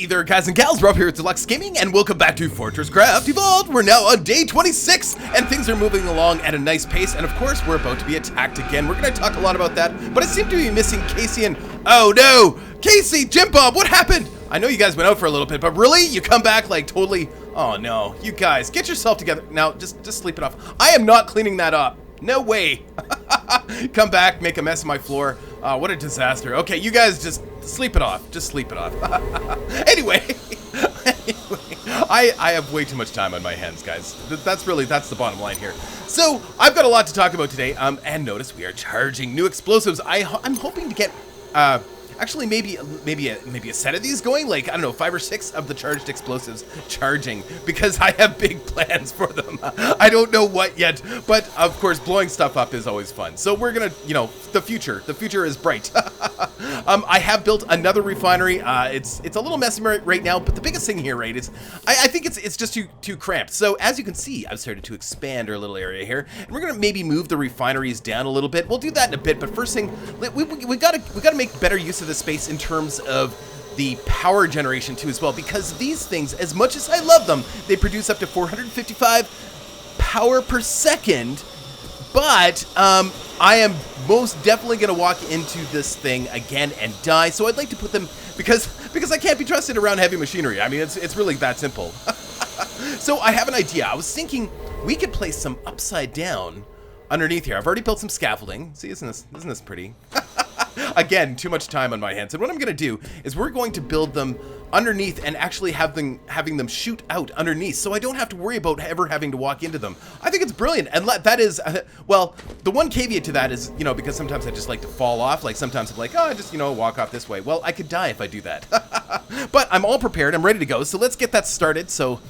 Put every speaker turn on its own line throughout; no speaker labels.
there, guys and gals. Rob here at Deluks Gaming, and welcome back to FortressCraft Evolved. We're now on day 26, and things are moving along at a nice pace, and of course, we're about to be attacked again. We're going to talk a lot about that, but I seem to be missing Casey and... Oh, no! Casey, Jim Bob, what happened? I know you guys went out for a little bit, but really? You come back, like, totally... Oh, no. You guys, get yourself together. Now, just sleep it off. I am not cleaning that up. No way. Come back, make a mess of my floor. What a disaster. Okay, you guys just sleep it off. Just sleep it off. Anyway, I have way too much time on my hands, guys. That's the bottom line here. So, I've got a lot to talk about today. And notice we are charging new explosives. I'm hoping to get, actually maybe a set of these going, like, I don't know, 5 or 6 of the charged explosives charging, because I have big plans for them. I don't know what yet, but of course blowing stuff up is always fun. So we're gonna, you know, the future is bright. I have built another refinery. It's a little messy right now, but the biggest thing here, right, is I think it's just too cramped. So as you can see, I've started to expand our little area here, and we're gonna maybe move the refineries down a little bit. We'll do that in a bit, but first thing, we gotta make better use of the space in terms of the power generation too as well, because these things, as much as I love them, they produce up to 455 power per second, but I am most definitely going to walk into this thing again and die, so I'd like to put them, because I can't be trusted around heavy machinery. I mean, it's really that simple. So I have an idea. I was thinking we could place some upside down underneath here. I've already built some scaffolding. See, isn't this pretty? Again, too much time on my hands. And what I'm going to do is we're going to build them underneath and actually having them shoot out underneath, so I don't have to worry about ever having to walk into them. I think it's brilliant. And that is, well, the one caveat to that is, you know, because sometimes I just like to fall off. Like sometimes I'm like, oh, I just, you know, walk off this way. Well, I could die if I do that. But I'm all prepared. I'm ready to go. So let's get that started. So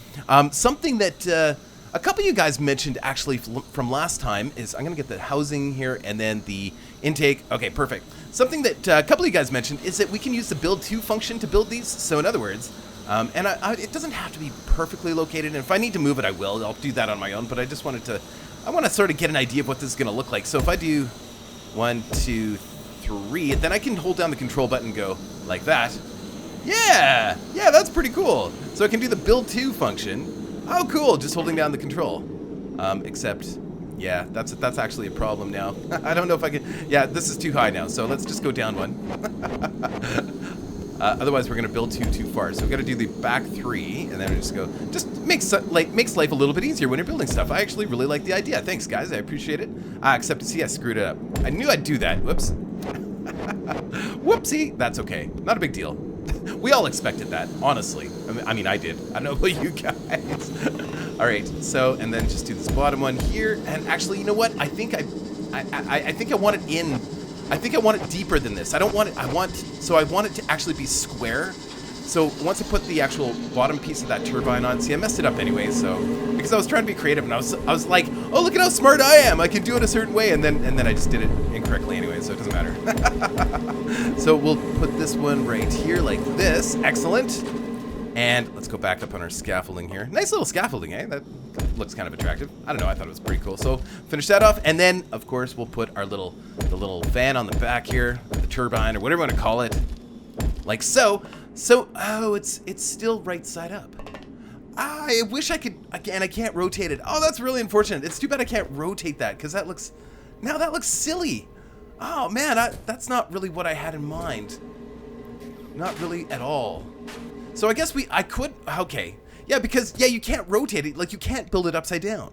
something that... a couple of you guys mentioned actually from last time is, I'm going to get the housing here and then the intake. Okay, perfect. Something that a couple of you guys mentioned is that we can use the build to function to build these. So in other words, and it doesn't have to be perfectly located. And if I need to move it, I will. I'll do that on my own. But I just wanted to, I want to sort of get an idea of what this is going to look like. So if I do 1, 2, 3, then I can hold down the control button and go like that. Yeah, that's pretty cool. So I can do the build to function. Oh, cool, just holding down the control. Except, yeah, that's actually a problem now. I don't know if I can, yeah, this is too high now, so let's just go down one. Otherwise, we're gonna build too far. So we've gotta do the back 3, and then we just makes life a little bit easier when you're building stuff. I actually really like the idea. Thanks, guys, I appreciate it. Except, see, I screwed it up. I knew I'd do that, whoops. Whoopsie, that's okay, not a big deal. We all expected that, honestly. I mean, I did. I don't know about you guys. All right, so, and then just do this bottom one here. And actually, you know what? I think I want it in. I think I want it deeper than this. I don't want it, I want it to actually be square. So once I put the actual bottom piece of that turbine on, see, I messed it up anyway, so, because I was trying to be creative, and I was like, oh, look at how smart I am. I can do it a certain way, and then I just did it incorrectly anyway, so it doesn't matter. So we'll put this one right here like this. Excellent. And let's go back up on our scaffolding here. Nice little scaffolding, eh? That looks kind of attractive. I don't know, I thought it was pretty cool. So finish that off, and then, of course, we'll put our the little fan on the back here, the turbine, or whatever you want to call it, like so. So, oh, it's still right side up. I wish I could, again, I can't rotate it. Oh, that's really unfortunate. It's too bad I can't rotate that, because that looks silly. Oh, man, that's not really what I had in mind. Not really at all. So I guess I could, okay. Yeah, because, yeah, you can't rotate it, like you can't build it upside down.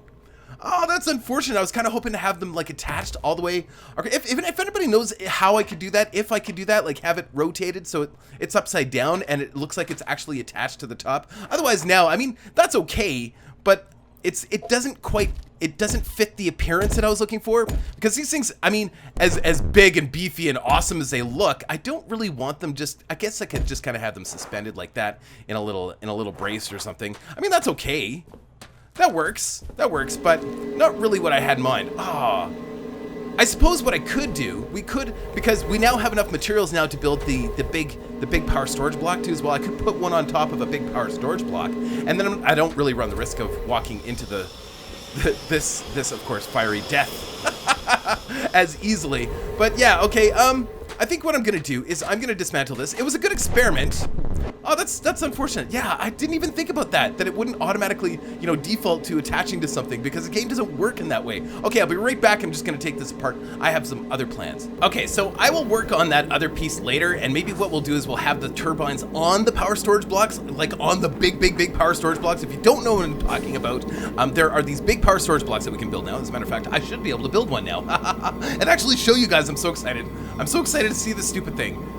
Oh, that's unfortunate. I was kind of hoping to have them like attached all the way. Okay, if anybody knows how I could do that, if I could do that, like have it rotated so it's upside down and it looks like it's actually attached to the top. Otherwise, now, I mean, that's okay, but it doesn't fit the appearance that I was looking for, because these things, I mean, as big and beefy and awesome as they look, I don't really want them just, I guess I could just kind of have them suspended like that in a little brace or something. I mean, that's okay. That works, but not really what I had in mind. Ah, I suppose what I could do, because we now have enough materials now to build the big power storage block too as well. I could put one on top of a big power storage block, and then I don't really run the risk of walking into this of course fiery death as easily. But yeah, okay. I think what I'm gonna do is I'm gonna dismantle this. It was a good experiment. Oh, that's unfortunate. Yeah, I didn't even think about that it wouldn't automatically, you know, default to attaching to something because the game doesn't work in that way. Okay, I'll be right back. I'm just going to take this apart. I have some other plans. Okay, so I will work on that other piece later, and maybe what we'll do is we'll have the turbines on the power storage blocks, like on the big power storage blocks. If you don't know what I'm talking about, there are these big power storage blocks that we can build now. As a matter of fact, I should be able to build one now and actually show you guys. I'm so excited. I'm so excited to see this stupid thing.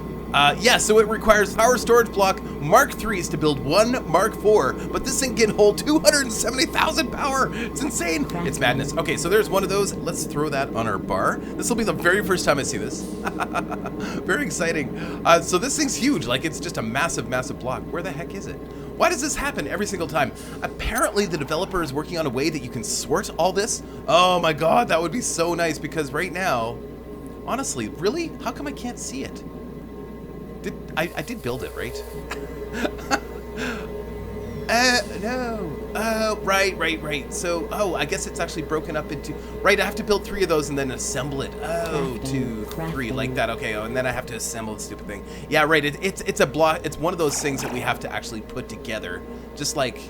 Yeah, so it requires power storage block Mark 3s to build one Mark 4, but this thing can hold 270,000 power. It's insane. It's madness. Okay, so there's one of those. Let's throw that on our bar. This will be the very first time I see this. Very exciting. So this thing's huge. Like, it's just a massive block. Where the heck is it? Why does this happen every single time? Apparently the developer is working on a way that you can sort all this. Oh my god, that would be so nice, because right now, honestly, really? How come I can't see it? I did build it, right? No. Oh, right. So, I guess it's actually broken up into... Right, I have to build 3 of those and then assemble it. Oh, 2, 3, like that. Okay, and then I have to assemble the stupid thing. Yeah, right, it's a block. It's one of those things that we have to actually put together, just like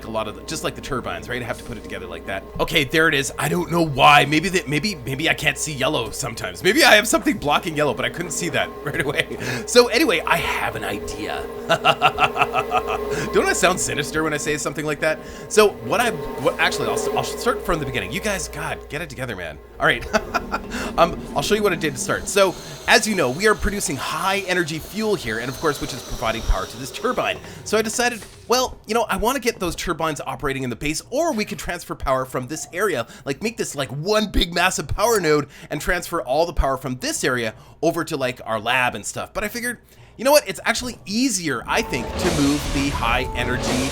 a lot of just like the turbines, right? I have to put it together like that. Okay, there it is. I don't know why. Maybe I can't see yellow sometimes. Maybe I have something blocking yellow, but I couldn't see that right away. So anyway, I have an idea. Don't I sound sinister when I say something like that? So actually, I'll start from the beginning. You guys, God, get it together, man. All right. I'll show you what I did to start. So as you know, we are producing high energy fuel here, and of course, which is providing power to this turbine. So I decided, well, you know, I want to get those turbines operating in the base, or we could transfer power from this area, like make this like one big massive power node and transfer all the power from this area over to like our lab and stuff. But I figured, you know what? It's actually easier, I think, to move the high energy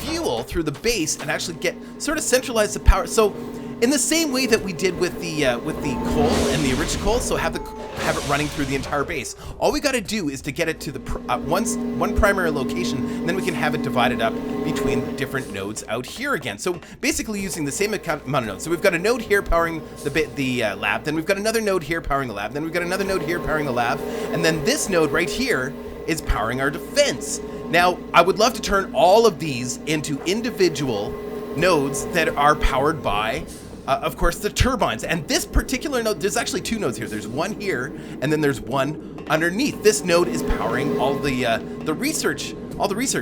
fuel through the base and actually sort of centralize the power. So in the same way that we did with the coal and the enriched coal, so have it running through the entire base. All we got to do is to get it to the one primary location, and then we can have it divided up between different nodes out here again. So basically using the same amount of nodes. So we've got a node here powering the lab, then we've got another node here powering the lab, then we've got another node here powering the lab, and then this node right here is powering our defense. Now, I would love to turn all of these into individual nodes that are powered by of course, the turbines. And this particular node, there's actually 2 nodes here. There's one here, and then there's one underneath. This node is powering all the research.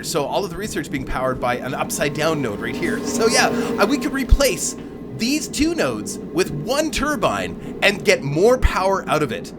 So all of the research being powered by an upside down node right here. So yeah, we could replace these 2 nodes with one turbine and get more power out of it.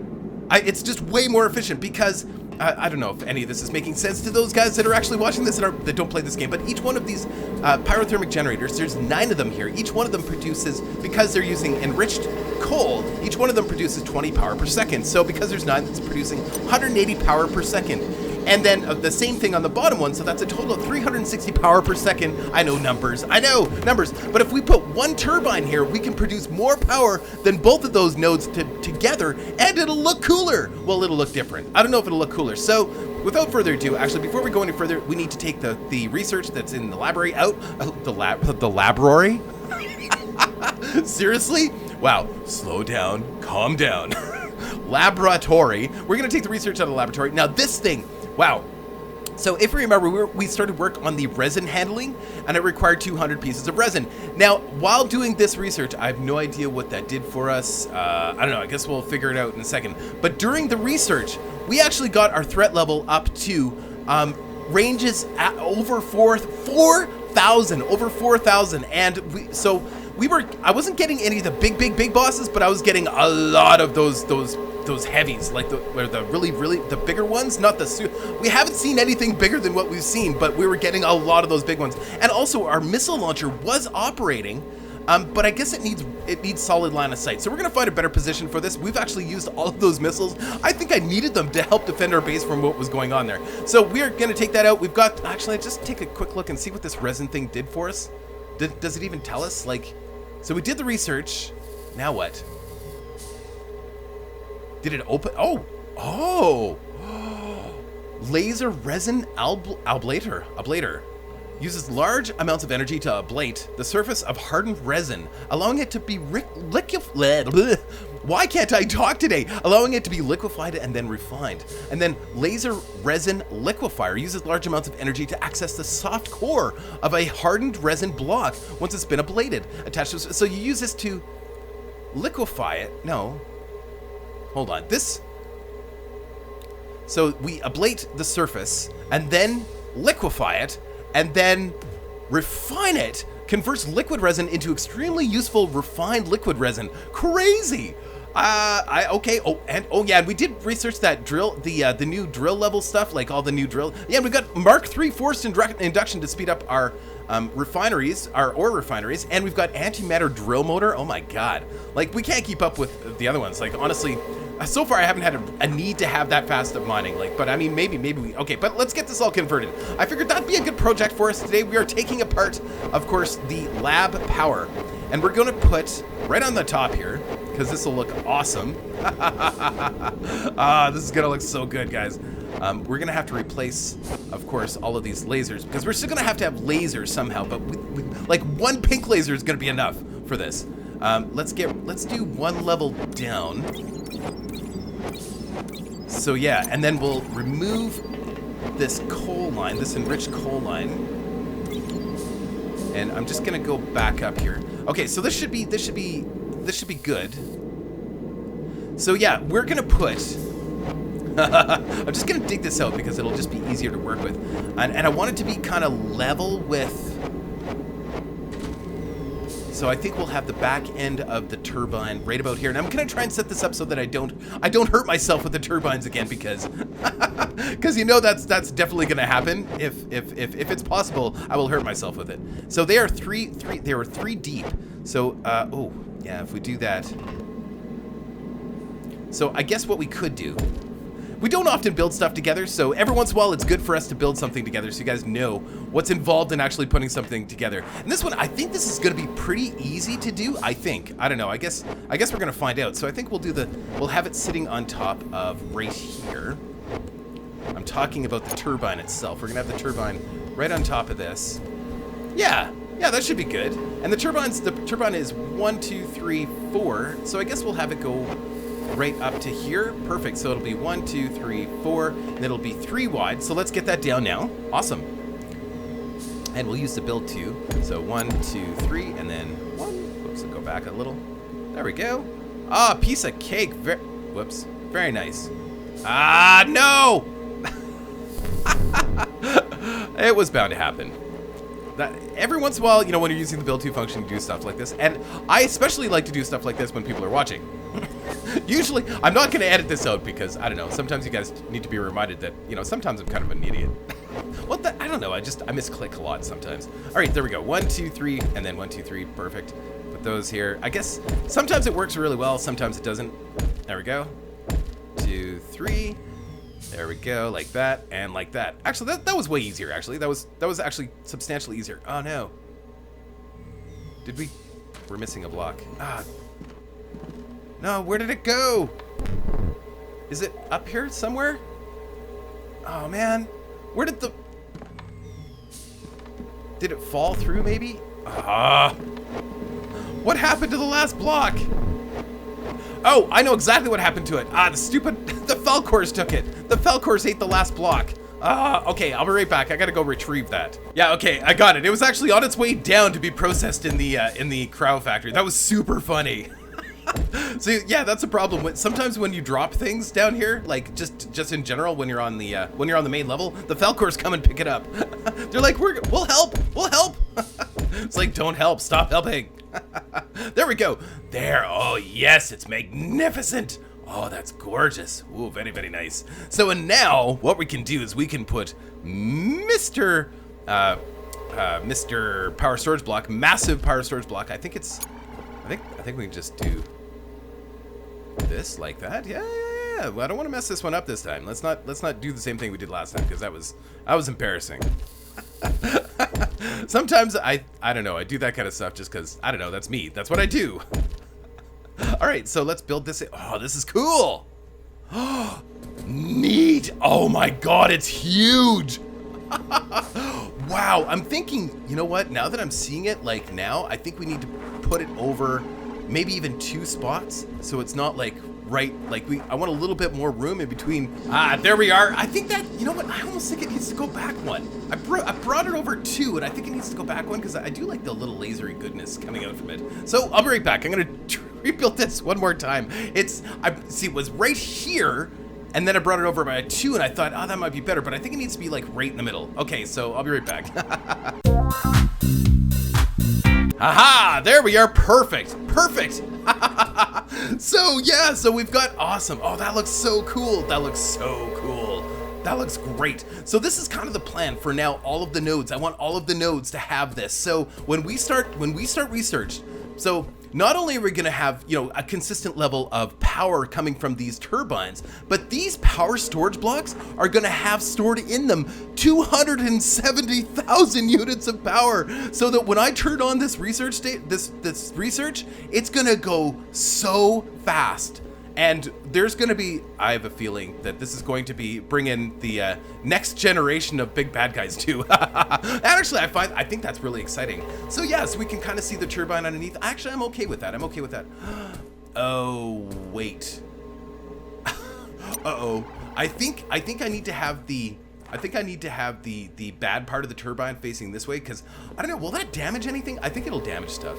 It's just way more efficient because I don't know if any of this is making sense to those guys that are actually watching this that don't play this game, but each one of these pyrothermic generators, there's 9 of them here. Each one of them produces, because they're using enriched coal, each one of them produces 20 power per second. So because there's 9, that's producing 180 power per second. And then the same thing on the bottom one, so that's a total of 360 power per second. I know numbers, but if we put one turbine here, we can produce more power than both of those nodes together, and it'll look cooler. Well, it'll look different. I don't know if it'll look cooler. So without further ado, actually, before we go any further, we need to take the research that's in the library out. The laboratory? Seriously? Wow, slow down, calm down. Laboratory. We're gonna take the research out of the laboratory. Now this thing, wow. So if you remember, we started work on the resin handling, and it required 200 pieces of resin. Now, while doing this research, I have no idea what that did for us. I don't know, I guess we'll figure it out in a second. But during the research, we actually got our threat level up to ranges at over 4,000, over 4,000. And I wasn't getting any of the big bosses, but I was getting a lot of those heavies, like the bigger ones, we haven't seen anything bigger than what we've seen, but we were getting a lot of those big ones. And also our missile launcher was operating, but I guess it needs solid line of sight. So we're gonna find a better position for this. We've actually used all of those missiles. I think I needed them to help defend our base from what was going on there. So we're gonna take that out. Actually, just take a quick look and see what this resin thing did for us. Does it even tell us? So we did the research. Now what? Did it open? Oh! Laser resin ablator. uses large amounts of energy to ablate the surface of hardened resin, allowing it to be why can't I talk today? Allowing it to be liquefied and then refined. And then laser resin liquefier uses large amounts of energy to access the soft core of a hardened resin block once it's been ablated. Attached to, so you use this to liquefy it. No, hold on. So we ablate the surface and then liquefy it and then refine it. Converts liquid resin into extremely useful refined liquid resin. Crazy. Okay. Oh yeah, we did research that drill, the new drill level stuff, like all the new drill. Yeah, we got Mark III forced induction to speed up our refineries, our ore refineries, and we've got antimatter drill motor. Oh my god, like we can't keep up with the other ones. Like honestly, so far I haven't had a need to have that fast of mining. Like, but I mean maybe we. Okay, but let's get this all converted. I figured that'd be a good project for us today. We are taking apart, of course, the lab power, and we're going to put right on the top here, because this will look awesome. This is gonna look so good, guys. We're gonna have to replace, of course, all of these lasers, because we're still gonna have to have lasers somehow, but like one pink laser is gonna be enough for this. Let's do one level down. So yeah, and then we'll remove this coal line, this enriched coal line. And I'm just gonna go back up here. Okay, so this should be good. So yeah, we're gonna put I'm just gonna dig this out because it'll just be easier to work with. And I want it to be kind of level with, so I think we'll have the back end of the turbine right about here. And I'm gonna try and set this up so that I don't hurt myself with the turbines again, because you know that's definitely gonna happen. If it's possible, I will hurt myself with it. So they are three deep. So oh yeah, if we do that. So I guess what we could do, we don't often build stuff together, so every once in a while it's good for us to build something together so you guys know what's involved in actually putting something together. And this one, I think this is gonna be pretty easy to do, I think. I don't know, I guess we're gonna find out. So I think we'll have it sitting on top of right here. I'm talking about the turbine itself. We're gonna have the turbine right on top of this. Yeah, that should be good. And the turbine is 1, 2, 3, 4. So I guess we'll have it go right up to here. Perfect. So it'll be 1, 2, 3, 4, and it'll be 3 wide. So let's get that down now. Awesome. And we'll use the build 2. So 1, 2, 3, and then 1. Whoops, I'll go back a little. There we go. Ah, piece of cake. Whoops. Very nice. Ah, no! It was bound to happen. Every once in a while, you know, when you're using the build 2 function, you do stuff like this. And I especially like to do stuff like this when people are watching. Usually, I'm not going to edit this out because, I don't know, sometimes you guys need to be reminded that, you know, sometimes I'm kind of an idiot. I don't know, I misclick a lot sometimes. All right, there we go. 1, 2, 3, and then 1, 2, 3. Perfect. Put those here. I guess sometimes it works really well, sometimes it doesn't. There we go. 2, 3. There we go, like that, and like that. Actually, that was way easier, actually. That was actually substantially easier. Oh, no. We're missing a block. Ah. No, where did it go? Is it up here somewhere? Oh, man. Where did did it fall through, maybe? Ah. What happened to the last block? Oh, I know exactly what happened to it. Ah, the Falcors took it. The Falcors ate the last block. Okay, I'll be right back. I gotta go retrieve that. Yeah, okay, I got it. It was actually on its way down to be processed in the crow factory. That was super funny. So yeah, that's a problem. Sometimes when you drop things down here, like just in general, when you're on the main level, the Falcors come and pick it up. They're like, we'll help. It's like, don't help, stop helping. There we go. There. Oh yes, it's magnificent. Oh, that's gorgeous. Ooh, very, very nice. So, and now what we can do is we can put Mr. Power Storage Block, massive power storage block. I think we can just do this like that. Yeah. Well, I don't want to mess this one up this time. Let's not do the same thing we did last time, because that was embarrassing. Sometimes I don't know, I do that kind of stuff just because, I don't know, that's me. That's what I do. All right, so let's build this. Oh, this is cool. Neat. Oh my God, it's huge. Wow, I'm thinking, you know what? Now that I'm seeing it, like now, I think we need to put it over maybe even 2 spots. So it's not like right, like I want a little bit more room in between. There we are. I think that, you know what? I almost think it needs to go back 1. I brought it over 2, and I think it needs to go back 1 because I do like the little lasery goodness coming out from it. So I'll be right back. I'm going to rebuild this one more time. It was right here, and then I brought it over by 2, and I thought, oh, that might be better, but I think it needs to be like right in the middle. Okay, so I'll be right back. Aha! There we are. Perfect. Perfect. So yeah, so we've got awesome. Oh, that looks so cool. That looks so cool. That looks great. So this is kind of the plan for now. All of the nodes. I want all of the nodes to have this. So when we start research, so not only are we going to have, you know, a consistent level of power coming from these turbines, but these power storage blocks are going to have stored in them 270,000 units of power, so that when I turn on this research this research, it's going to go so fast. And there's going to be, I have a feeling that this is going to be bring in the next generation of big bad guys too. And actually, I think that's really exciting. So yeah, so we can kind of see the turbine underneath. Actually, I'm okay with that. I'm okay with that. Oh wait. Uh-oh. I think I need to have the bad part of the turbine facing this way, because I don't know. Will that damage anything? I think it'll damage stuff.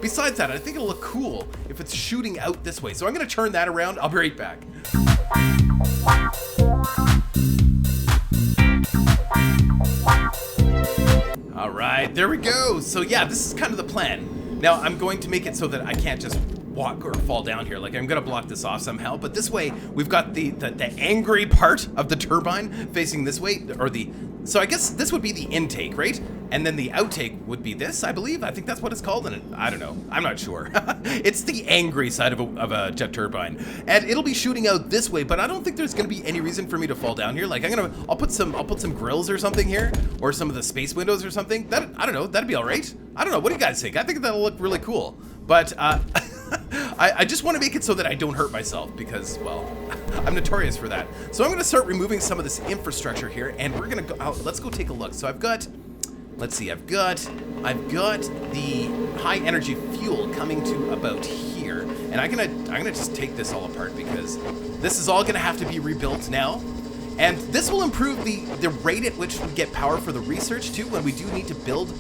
Besides that, I think it'll look cool if it's shooting out this way. So I'm going to turn that around. I'll be right back. All right, there we go. So yeah, this is kind of the plan. Now I'm going to make it so that I can't just walk or fall down here. Like, I'm going to block this off somehow. But this way, we've got the angry part of the turbine facing this way, or so I guess this would be the intake, right? And then the outtake would be this, I believe. I think that's what it's called, and I don't know. I'm not sure. It's the angry side of a jet turbine, and it'll be shooting out this way. But I don't think there's going to be any reason for me to fall down here. Like, I'll put some grills or something here, or some of the space windows or something. I don't know. That'd be all right. I don't know. What do you guys think? I think that'll look really cool. But I just want to make it so that I don't hurt myself, because, well, I'm notorious for that. So I'm going to start removing some of this infrastructure here, and we're going to go out. Let's go take a look. So I've got, let's see, I've got the high energy fuel coming to about here, and I'm gonna just take this all apart, because this is all going to have to be rebuilt now. And this will improve the rate at which we get power for the research too, when we do need to build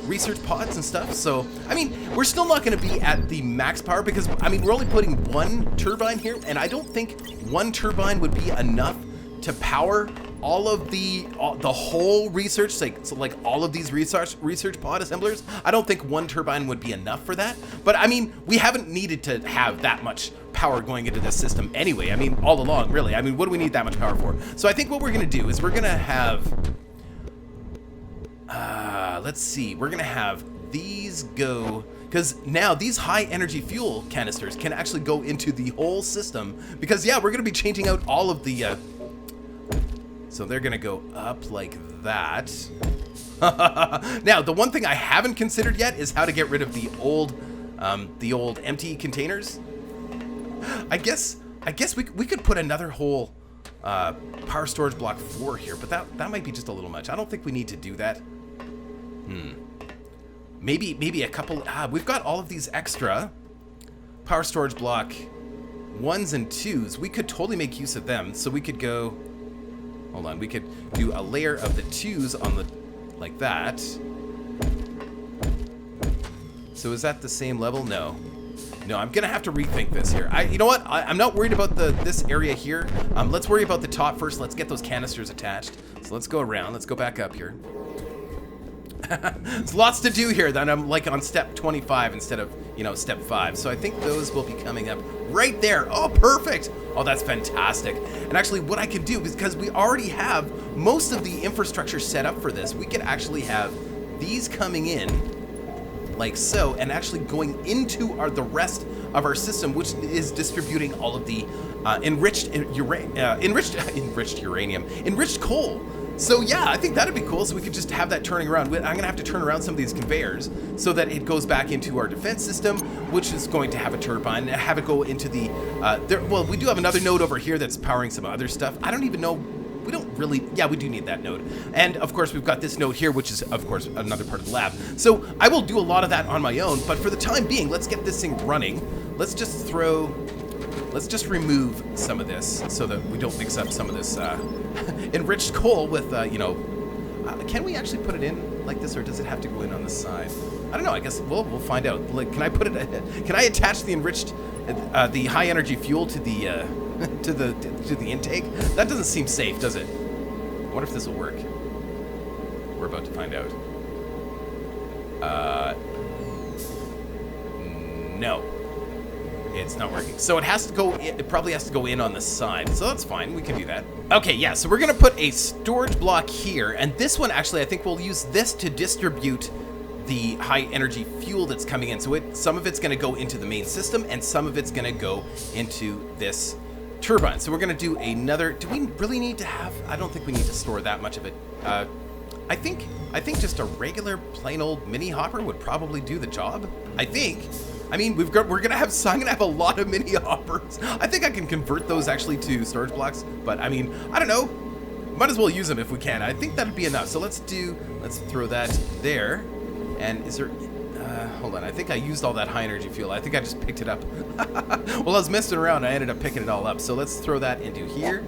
research pods and stuff. So, I mean, we're still not going to be at the max power, because, I mean, we're only putting 1 turbine here, and I don't think 1 turbine would be enough to power all of the whole research, like all of these research pod assemblers. I don't think 1 turbine would be enough for that. But I mean, we haven't needed to have that much power going into this system anyway. I mean, all along, really. I mean, what do we need that much power for? So I think what we're going to do is we're going to have, let's see, we're going to have these go, because now these high energy fuel canisters can actually go into the whole system, because yeah, we're going to be changing out all of the so they're gonna go up like that. Now, the one thing I haven't considered yet is how to get rid of the old empty containers. I guess we could put another whole power storage block 4 here, but that might be just a little much. I don't think we need to do that. Maybe a couple. We've got all of these extra power storage block 1s and 2s. We could totally make use of them. So we could go. Hold on, we could do a layer of the 2s on the, like that. So is that the same level? No. No, I'm gonna have to rethink this here. You know what? I'm not worried about this area here. Let's worry about the top first. Let's get those canisters attached. So let's go around. Let's go back up here. There's lots to do here. Then I'm like on step 25 instead of, you know, step 5. So I think those will be coming up right there. Oh, perfect. Oh, that's fantastic. And actually what I could do, because we already have most of the infrastructure set up for this, we could actually have these coming in like so, and actually going into the rest of our system, which is distributing all of the enriched coal. So yeah, I think that'd be cool. So we could just have that turning around. I'm gonna have to turn around some of these conveyors so that it goes back into our defense system, which is going to have a turbine, and have it go into the, well, we do have another node over here that's powering some other stuff. I don't even know We don't really, yeah, we do need that node. And of course, we've got this node here, which is, of course, another part of the lab. So I will do a lot of that on my own, but for the time being, let's get this thing running. Let's just remove some of this so that we don't mix up some of this enriched coal with, you know, can we actually put it in like this, or does it have to go in on the side? I don't know. I guess we'll find out. Like, can I put it? Can I attach the enriched, the high energy fuel to the to the intake? That doesn't seem safe, does it? I wonder if this will work. We're about to find out. No. It's not working. So it has to go, it probably has to go in on the side. So that's fine, we can do that. Okay, yeah, so we're gonna put a storage block here, and this one actually, I think we'll use this to distribute the high energy fuel that's coming in. So some of it's gonna go into the main system, and some of it's gonna go into this turbine. So we're gonna do another, do we really need to have, I don't think we need to store that much of it. I think just a regular plain old mini hopper would probably do the job. I think. I mean, I'm gonna have a lot of mini hoppers. I think I can convert those actually to storage blocks, but I mean, I don't know. Might as well use them if we can. I think that'd be enough. So let's throw that there. And is there, hold on, I think I used all that high energy fuel. I think I just picked it up. Well, I was messing around, I ended up picking it all up. So let's throw that into here.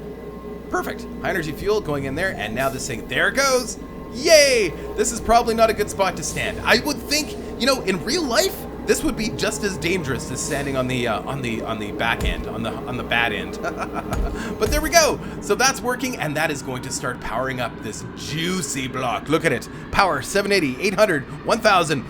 Perfect, high energy fuel going in there, and now this thing, there it goes. Yay! This is probably not a good spot to stand. I would think, you know, in real life, this would be just as dangerous as standing on the back end, on the bad end. But there we go. So that's working, and that is going to start powering up this juicy block. Look at it. Power 780, 800, 1000.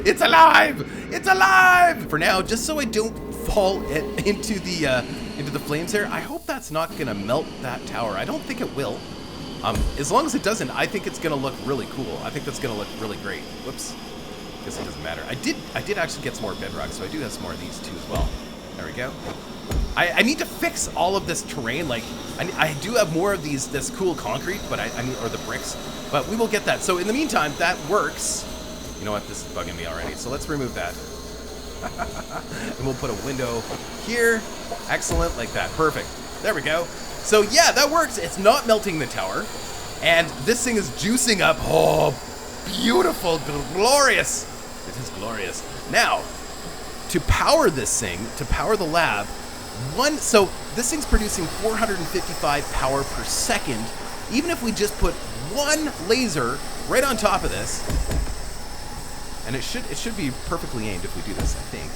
It's alive! It's alive! For now, just so I don't fall into the flames here, I hope that's not gonna melt that tower. I don't think it will. As long as it doesn't, I think it's gonna look really cool. I think that's gonna look really great. Whoops. Guess it doesn't matter. I did actually get some more bedrock, so I do have some more of these too as well. There we go. I need to fix all of this terrain. Like, I do have more of this cool concrete, but I need, or the bricks, but we will get that. So in the meantime, that works. You know what? This is bugging me already. So let's remove that. And we'll put a window here. Excellent, like that. Perfect. There we go. So yeah, that works. It's not melting the tower. And this thing is juicing up. Oh, beautiful, glorious. It is glorious. Now, to power this thing, to power the lab, so this thing's producing 455 power per second. Even if we just put one laser right on top of this, and it should be perfectly aimed if we do this, I think.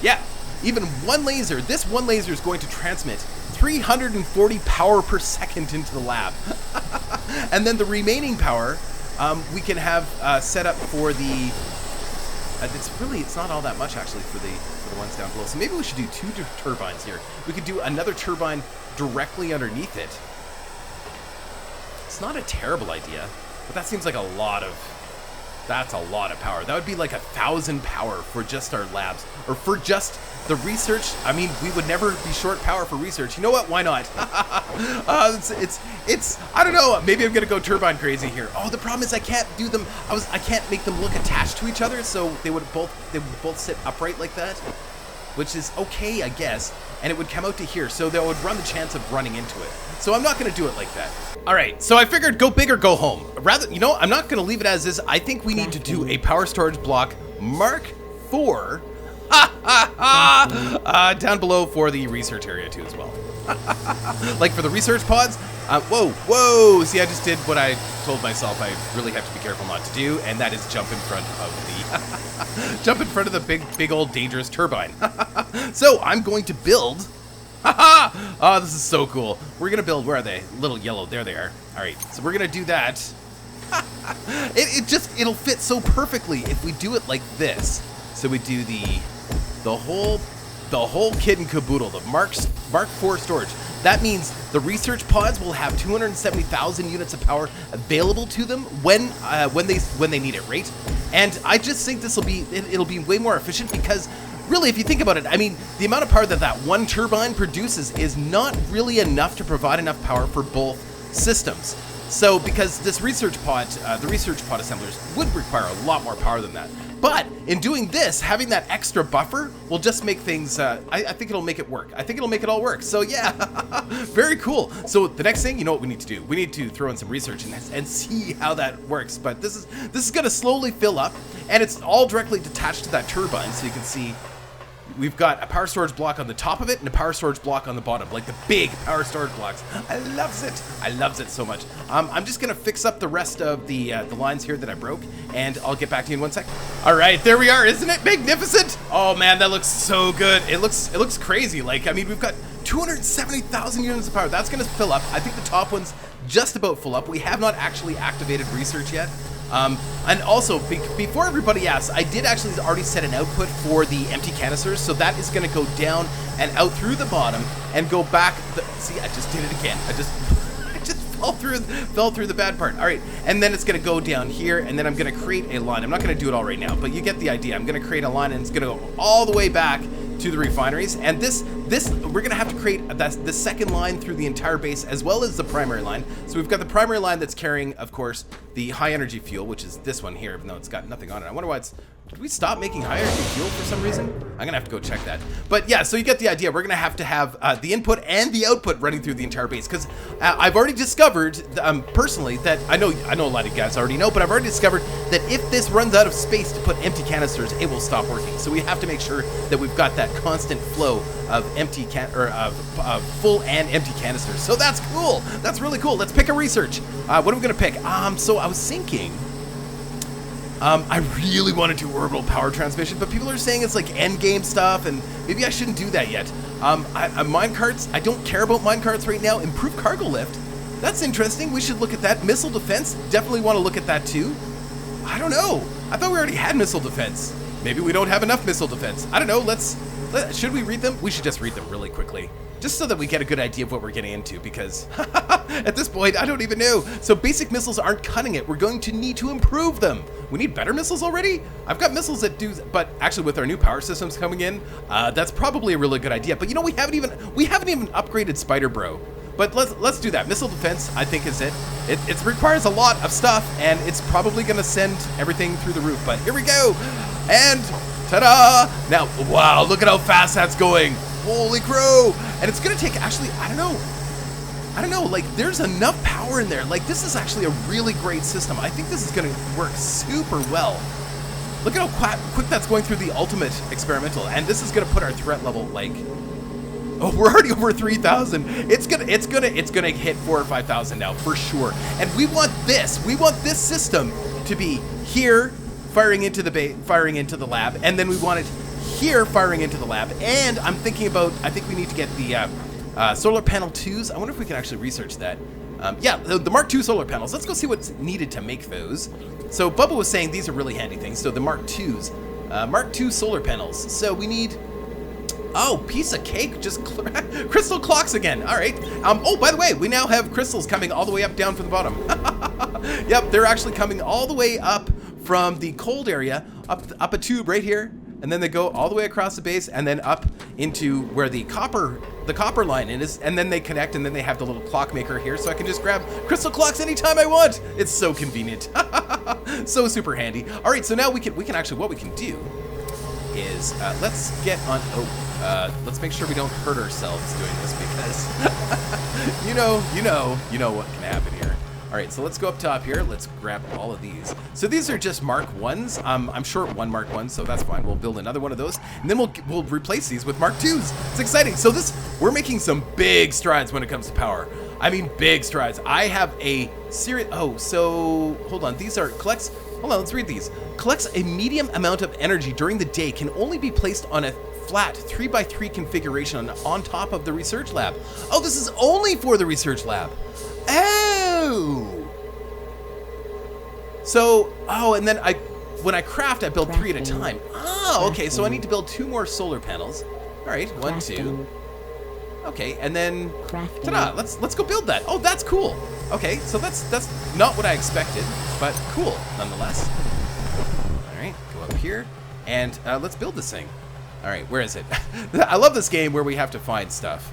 Yeah, even one laser, this one laser is going to transmit 340 power per second into the lab. And then the remaining power we can have set up for the, it's not all that much actually for the ones down below. So maybe we should do two turbines here. We could do another turbine directly underneath it. It's not a terrible idea, but that seems like that's a lot of power. That would be like 1,000 power for just our labs, or for just the research. I mean, we would never be short power for research. You know what? Why not? It's I don't know. Maybe I'm gonna go turbine crazy here. Oh, the problem is I can't do them. I can't make them look attached to each other, so they would both sit upright like that, which is okay, I guess. And it would come out to here, so they would run the chance of running into it. So I'm not gonna do it like that. All right, so I figured go big or go home. Rather, you know, I'm not gonna leave it as is. I think we need to do a power storage block Mark IV down below for the research area too as well. Like for the research pods. Whoa, see, I just did what I told myself I really have to be careful not to do, and that is jump in front of the big old dangerous turbine. So I'm going to build. Oh, this is so cool. We're gonna build, where are they? Little yellow, there they are. All right, so we're gonna do that. It'll fit so perfectly if we do it like this. So we do the whole kit and caboodle, the Mark IV storage. That means the research pods will have 270,000 units of power available to them when they need it, right? And I just think it'll be way more efficient because really, if you think about it, I mean, the amount of power that one turbine produces is not really enough to provide enough power for both systems. So because this research pod, the research pod assemblers would require a lot more power than that. But in doing this, having that extra buffer will just make things, I think it'll make it work. I think it'll make it all work. So yeah, very cool. So the next thing, you know what we need to do? We need to throw in some research and see how that works. But this is going to slowly fill up, and it's all directly detached to that turbine. So you can see we've got a power storage block on the top of it and a power storage block on the bottom, like the big power storage blocks. I loves it. I loves it so much. I'm just gonna fix up the rest of the lines here that I broke, and I'll get back to you in 1 second. All right, there we are. Isn't it magnificent? Oh man, that looks so good. It looks crazy. Like, I mean, we've got 270,000 units of power. That's gonna fill up. I think the top one's just about full up. We have not actually activated research yet. And also, before everybody asks, I did actually already set an output for the empty canisters, so that is going to go down and out through the bottom and go back. See, I just did it again. I just fell through the bad part. All right, and then it's going to go down here, and then I'm going to create a line. I'm not going to do it all right now, but you get the idea. I'm going to create a line, and it's going to go all the way back to the refineries, and this we're gonna have to create the second line through the entire base as well as the primary line. So we've got the primary line that's carrying, of course, the high energy fuel, which is this one here, even though it's got nothing on it. I wonder why it's. Did we stop making high energy fuel for some reason? I'm gonna have to go check that. But yeah, so you get the idea. We're gonna have to have the input and the output running through the entire base, because I've already discovered personally that I know a lot of you guys already know, but I've already discovered that if this runs out of space to put empty canisters, it will stop working. So we have to make sure that we've got that constant flow of empty full and empty canisters. So that's cool. That's really cool. Let's pick a research. What are we gonna pick? So I was thinking. I really want to do orbital power transmission, but people are saying it's like end game stuff, and maybe I shouldn't do that yet. Minecarts, I don't care about minecarts right now. Improved cargo lift, that's interesting. We should look at that. Missile defense, definitely want to look at that too. I don't know. I thought we already had missile defense. Maybe we don't have enough missile defense. I don't know. Should we read them? We should just read them really quickly, just so that we get a good idea of what we're getting into, because at this point, I don't even know. So basic missiles aren't cutting it. We're going to need to improve them. We need better missiles already? I've got missiles that do, but actually with our new power systems coming in, that's probably a really good idea. But you know, we haven't even upgraded Spider Bro. But let's do that. Missile defense, I think, is it. It requires a lot of stuff, and it's probably gonna send everything through the roof. But here we go. And ta-da! Now, wow, look at how fast that's going. Holy crow! And it's gonna take, actually, I don't know, like, there's enough power in there. Like, this is actually a really great system. I think this is gonna work super well. Look at how quick that's going through the ultimate experimental, and this is gonna put our threat level, like, oh, we're already over 3,000. It's gonna hit 4,000 or 5,000 now for sure. And we want this system to be here, firing into the lab, and then we want it here firing into the lab. And I think we need to get the solar panel 2s. I wonder if we can actually research that. Yeah, the Mark II solar panels. Let's go see what's needed to make those. So Bubba was saying these are really handy things. So the Mark IIs, Mark II solar panels. So we need, oh, piece of cake, just crystal clocks again. All right. Oh, by the way, we now have crystals coming all the way up, down from the bottom. Yep, they're actually coming all the way up from the cold area, up a tube right here. And then they go all the way across the base and then up into where the copper line is, and then they connect, and then they have the little clock maker here, so I can just grab crystal clocks anytime I want. It's so convenient. So super handy. All right, so now we can actually, what we can do is let's get on, let's make sure we don't hurt ourselves doing this, because you know what can happen here. All right, so let's go up top here. Let's grab all of these. So these are just Mark 1s. I'm short one Mark 1, so that's fine. We'll build another one of those, and then we'll replace these with Mark 2s. It's exciting. So we're making some big strides when it comes to power. I mean, big strides. I have a series. Oh, so hold on. These are collects. Hold on. Let's read these. Collects a medium amount of energy during the day. Can only be placed on a flat 3x3 configuration on top of the research lab. Oh, this is only for the research lab. Oh! So, and then when I craft, I build 3 at a time. Oh, okay, so I need to build 2 more solar panels. All right, 1, 2. Okay, and then, ta-da, let's go build that. Oh, that's cool. Okay, so that's not what I expected, but cool, nonetheless. All right, go up here, and let's build this thing. All right, where is it? I love this game where we have to find stuff.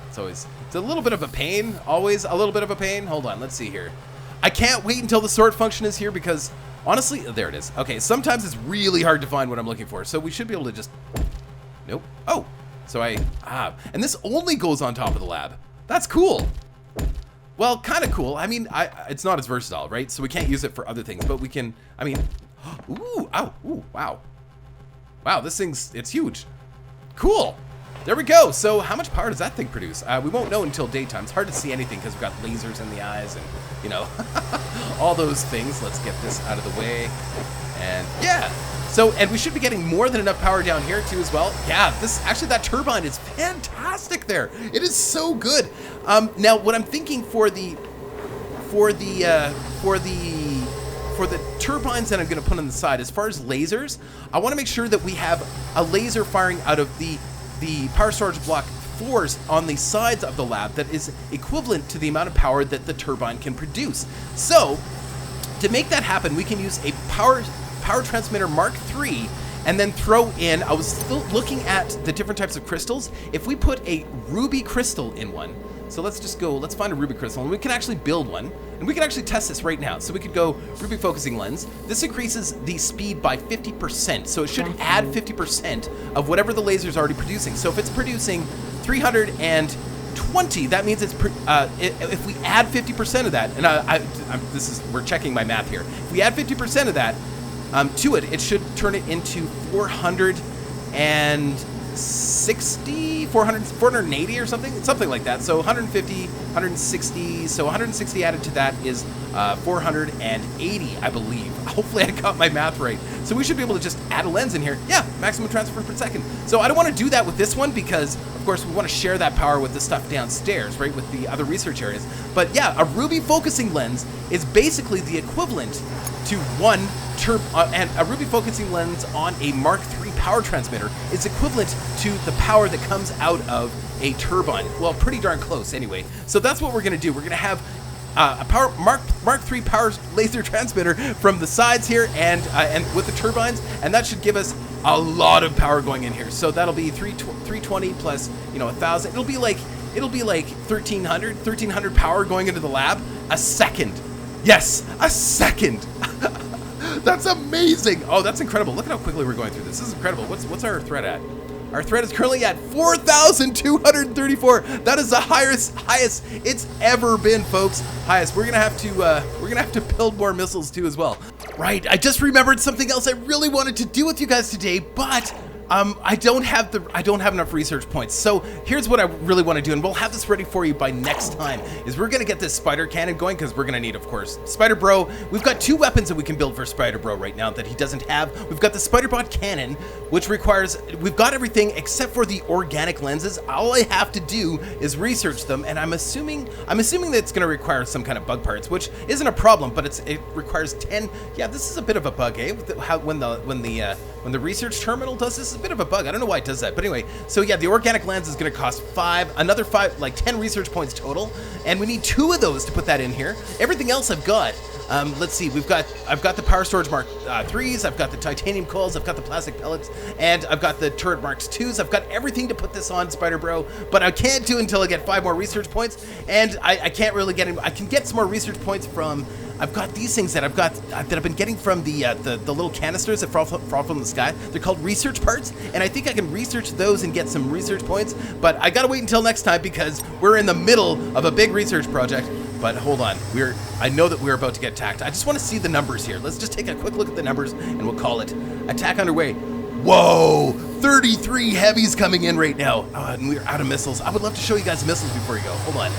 It's a little bit of a pain, always a little bit of a pain. Hold on, let's see here. I can't wait until the sort function is here because, honestly, there it is. Okay, sometimes it's really hard to find what I'm looking for, so we should be able to just... Nope. Oh, so and this only goes on top of the lab. That's cool. Well, kind of cool. I mean, it's not as versatile, right? So we can't use it for other things, but we can, I mean, ooh, ow, ooh, wow. Wow, this thing's, it's huge. Cool. There we go. So how much power does that thing produce? We won't know until daytime. It's hard to see anything because we've got lasers in the eyes and, you know, all those things. Let's get this out of the way. And yeah. So, and we should be getting more than enough power down here too as well. Yeah, actually that turbine is fantastic there. It is so good. Now what I'm thinking for the turbines that I'm going to put on the side, as far as lasers, I want to make sure that we have a laser firing out of the power storage block 4s on the sides of the lab that is equivalent to the amount of power that the turbine can produce. So, to make that happen, we can use a power transmitter Mark III and then throw in, I was still looking at the different types of crystals. If we put a ruby crystal in one, so let's find a ruby crystal, and we can actually build one, and we can actually test this right now. So we could go ruby focusing lens. This increases the speed by 50%, so it should add 50% of whatever the laser is already producing. So if it's producing 320, that means it's if we add 50% of that, and we're checking my math here. If we add 50% of that to it, it should turn it into 480 or something like that. So 150, 160, so 160 added to that is 480, I believe. Hopefully I got my math right. So we should be able to just add a lens in here. Yeah, maximum transfer per second. So I don't want to do that with this one because, of course, we want to share that power with the stuff downstairs, right, with the other research areas. But yeah, a ruby focusing lens is basically the equivalent to and a ruby focusing lens on a Mark III power transmitter is equivalent to the power that comes out of a turbine. Well, pretty darn close anyway. So that's what we're going to do. We're going to have a Mark III power laser transmitter from the sides here and with the turbines, and that should give us a lot of power going in here. So that'll be 320 plus 1,000. It'll be like 1,300 power going into the lab a second. Yes, a second. That's amazing. Oh, that's incredible. Look at how quickly we're going through this. This is incredible. What's our thread at? Our thread is currently at 4,234. That is the highest it's ever been, folks. Highest. We're gonna have to build more missiles too as well. Right. I just remembered something else I really wanted to do with you guys today, but I don't have enough research points. So here's what I really want to do, and we'll have this ready for you by next time, is we're going to get this spider cannon going, because we're going to need, of course, Spider Bro. We've got 2 weapons that we can build for Spider Bro right now that he doesn't have. We've got the Spider Bot cannon, which requires, we've got everything except for the organic lenses. All I have to do is research them, and I'm assuming that it's going to require some kind of bug parts, which isn't a problem, but it requires 10. Yeah, this is a bit of a bug, eh? When the research terminal does this, bit of a bug. I don't know why it does that, but anyway. So yeah, the organic lens is going to cost 10 research points total, and we need 2 of those to put that in here. Everything else I've got. Let's see. I've got the power storage Mark IIIs. I've got the titanium coils. I've got the plastic pellets, and I've got the turret Marks IIs. I've got everything to put this on, Spider Bro, but I can't do it until I get 5 more research points, and I can't really get. I can get some more research points from. I've got these things that I've been getting from the little canisters that fall from the sky. They're called research parts, and I think I can research those and get some research points. But I gotta wait until next time because we're in the middle of a big research project. But hold on, I know that we're about to get attacked. I just want to see the numbers here. Let's just take a quick look at the numbers, and we'll call it attack underway. Whoa, 33 heavies coming in right now. And we're out of missiles. I would love to show you guys missiles before you go. Hold on.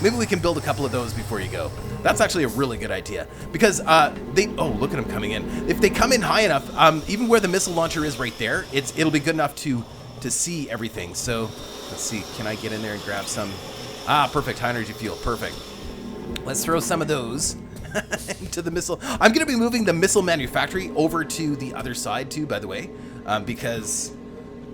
Maybe we can build a couple of those before you go. That's actually a really good idea because look at them coming in. If they come in high enough, even where the missile launcher is right there, it'll be good enough to see everything. So let's see. Can I get in there and grab some? Perfect. High energy fuel. Perfect. Let's throw some of those into the missile. I'm going to be moving the missile manufactory over to the other side too, by the way, because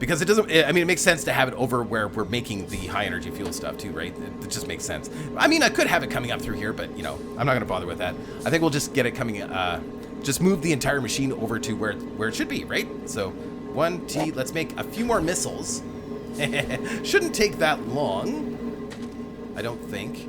it doesn't, I mean, it makes sense to have it over where we're making the high energy fuel stuff too, right? It just makes sense. I mean, I could have it coming up through here, but I'm not going to bother with that. I think we'll just get it coming, just move the entire machine over to where it should be, right? So let's make a few more missiles. Shouldn't take that long, I don't think.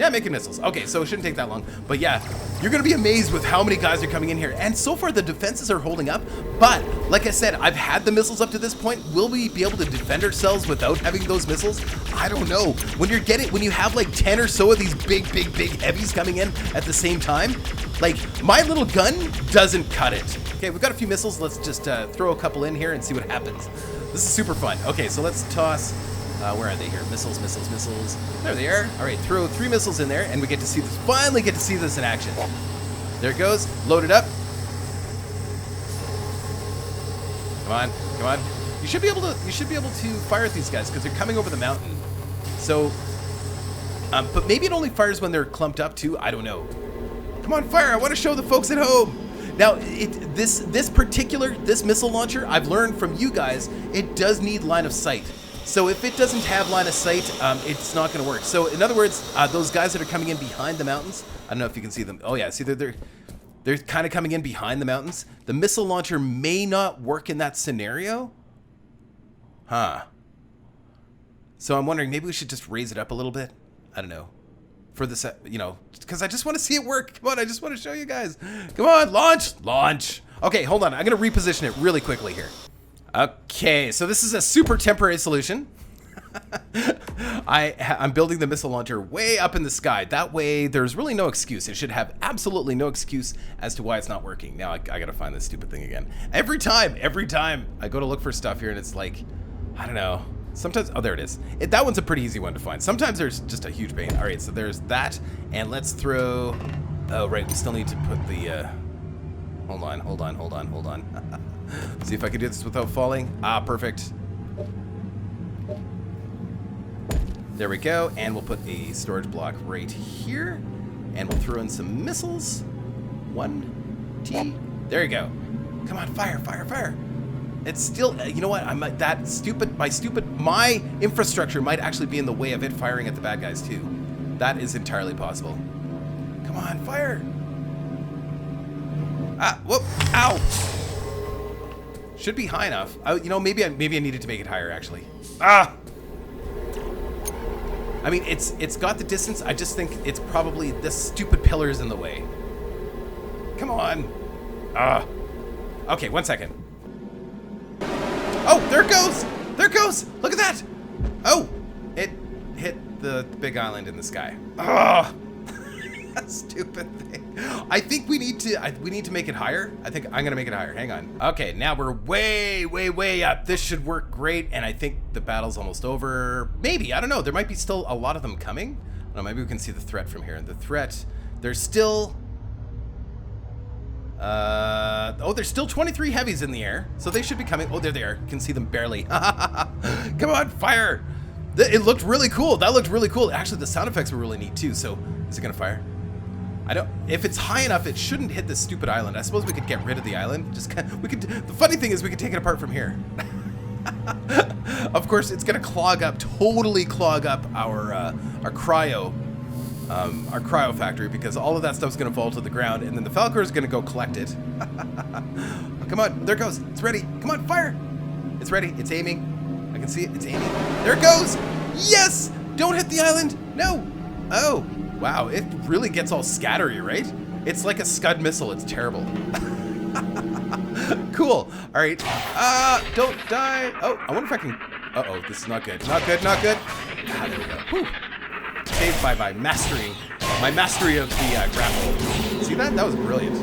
Yeah, making missiles. Okay, so it shouldn't take that long. But yeah, you're gonna be amazed with how many guys are coming in here. And so far the defenses are holding up. But like I said, I've had the missiles up to this point. Will we be able to defend ourselves without having those missiles? I don't know. When you have like 10 or so of these big heavies coming in at the same time, like my little gun doesn't cut it. Okay, we've got a few missiles. Let's just throw a couple in here and see what happens. This is super fun. Okay, so let's toss. Where are they here? Missiles. There they are. All right, throw 3 missiles in there, and we get to see this. Finally, get to see this in action. There it goes. Load it up. Come on. You should be able to fire at these guys because they're coming over the mountain. So, but maybe it only fires when they're clumped up too. I don't know. Come on, fire! I want to show the folks at home. Now, this missile launcher, I've learned from you guys, it does need line of sight. So if it doesn't have line of sight, it's not going to work. So in other words, those guys that are coming in behind the mountains, I don't know if you can see them. Oh yeah, see they're kind of coming in behind the mountains. The missile launcher may not work in that scenario. Huh. So I'm wondering, maybe we should just raise it up a little bit. I don't know. For this, because I just want to see it work. Come on, I just want to show you guys. Come on, launch. Okay, hold on. I'm going to reposition it really quickly here. Okay, so this is a super temporary solution. I'm building the missile launcher way up in the sky. That way, there's really no excuse. It should have absolutely no excuse as to why it's not working. Now, I gotta find this stupid thing again. Every time I go to look for stuff here, and it's like, I don't know. Sometimes, oh, there it is. That one's a pretty easy one to find. Sometimes there's just a huge pain. All right, so there's that, and let's throw. Oh, right, we still need to put the. Hold on. See if I can do this without falling. Ah, perfect. There we go, and we'll put a storage block right here, and we'll throw in some missiles. 1 T. There you go. Come on, fire. It's still, you know what? My infrastructure might actually be in the way of it firing at the bad guys too. That is entirely possible. Come on, fire. Ah, whoop, ow. Should be high enough. Maybe I needed to make it higher actually. Ah. I mean, it's got the distance. I just think it's probably this stupid pillar is in the way. Come on. Okay, 1 second. Oh, there it goes! There it goes! Look at that! Oh! It hit the big island in the sky. Oh! That stupid thing. I think we need to make it higher. I think I'm gonna make it higher. Hang on. Okay, now we're way up. This should work great, and I think the battle's almost over. Maybe, I don't know. There might be still a lot of them coming. I don't know, maybe we can see the threat from here. The threat, there's still there's still 23 heavies in the air, so they should be coming. Oh, there they are. You can see them barely. Come on, fire! It looked really cool. That looked really cool. Actually, the sound effects were really neat too. So, is it gonna fire? I don't. If it's high enough, it shouldn't hit this stupid island. I suppose we could get rid of the island. The funny thing is, we could take it apart from here. Of course, it's gonna totally clog up our cryo factory, because all of that stuff's gonna fall to the ground, and then the Falcor is gonna go collect it. Oh, come on, there it goes. It's ready. Come on, fire! It's ready. It's aiming. I can see it. It's aiming. There it goes. Yes! Don't hit the island. No. Oh, wow. It really gets all scattery, right? It's like a Scud missile. It's terrible. Cool. All right. Don't die. Oh, I wonder if I can. Uh-oh, this is not good. Not good. Ah, there we go. Whew. Saved by my mastery of the grapple. See that? That was brilliant.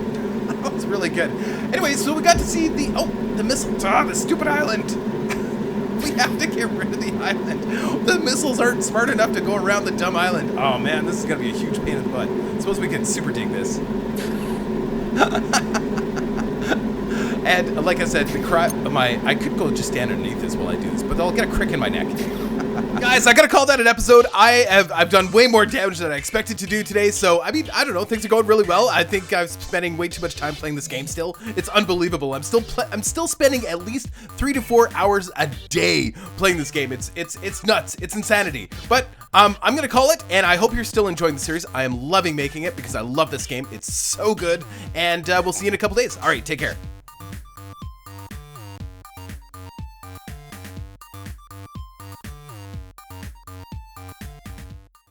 That was really good. Anyway, so we got to see the missile. The stupid island. We have to get rid of the island. The missiles aren't smart enough to go around the dumb island. Oh man, this is gonna be a huge pain in the butt. I suppose we can super dig this. And like I said, I could go just stand underneath this while I do this, but I'll get a crick in my neck. Guys, I gotta call that an episode. I've done way more damage than I expected to do today, so I mean, I don't know, things are going really well. I think I'm spending way too much time playing this game still. It's unbelievable. I'm still spending at least 3 to 4 hours a day playing this game. It's nuts. It's insanity. But I'm gonna call it, and I hope you're still enjoying the series. I am loving making it because I love this game. It's so good, and we'll see you in a couple days. All right, take care.